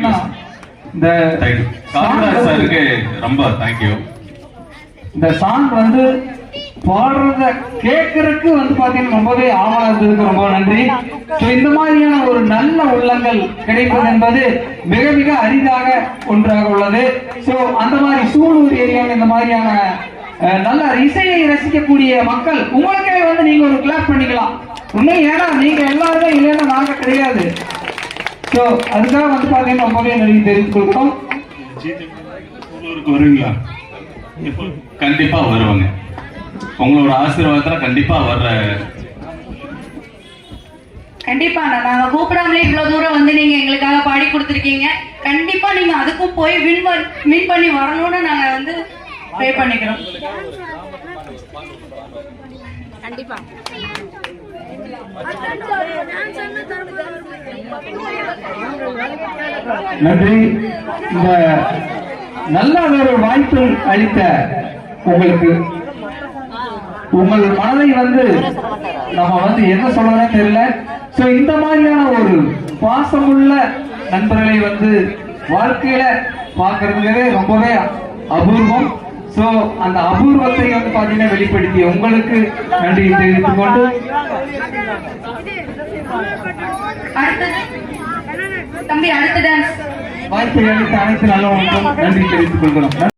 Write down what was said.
பாத்தீங்கன்னா இந்த சாருக்கு ரொம்ப தேங்க்யூ. இந்த சாங் வந்து பாடுறத கேட்கறதுக்கு வந்து பாத்தீங்கன்னா ரொம்பவே ஆவலா இருந்ததுக்கு ரொம்ப நன்றி. இந்த மாதிரியான ஒரு நல்ல உள்ளங்கள் கிடைப்பது என்பது மிக மிக அரிதாக ஒன்றாக உள்ளது. சோ அந்த மாதிரி சூலூர் ஏரியாவில் இந்த மாதிரியான நல்ல இசையை ரசிக்கக்கூடிய மக்கள் உங்களுக்கே வந்து நீங்க ஒரு கிளாப் பண்ணிக்கலாம். உண்மை ஏன்னா நீங்க எல்லாருமே இல்லைன்னா நாங்க கிடையாது. சோ அதுக்காக வந்து பாத்தீங்கன்னா ரொம்பவே நன்றி தெரிவித்துக் கொள்கிறோம். வருவீங்களா? கண்டிப்பா வருவாங்க. உங்களோட ஆசீர்வாதத்துல கண்டிப்பா வர்ற. கண்டிப்பா நாங்க கூப்பிடாமலே இவ்வளவு தூரம் வந்து நீங்க எங்களுக்காக பாடி கொடுத்துருக்கீங்க. கண்டிப்பா நீங்க அதுக்கும் போய் வின் பண்ணி வரணும்னு நாங்க வந்து ப்ரே பண்ணிக்கிறோம். கண்டிப்பா நன்றி. இந்த நல்ல ஒரு வாய்ப்பு அளித்த உங்களுக்கு உங்கள் மனதை வந்து நம்ம வந்து என்ன சொல்றதுன்னு தெரியல. சோ இந்த மாதிரியான ஒரு பாசமுள்ள நண்பர்களை வந்து வாழ்க்கையில பார்க்கறதுக்கவே ரொம்பவே அபூர்வம். சோ அந்த அபூர்வத்தை வந்து பாத்தீங்கன்னா வெளிப்படுத்திய உங்களுக்கு நன்றி தெரிவித்துக் கொண்டு தம்பி அடுத்த டான்ஸ் வாய்ப்பை அளித்த அனைத்து நல்லவங்களுக்கும் நன்றி தெரிவித்துக் கொள்கிறோம்.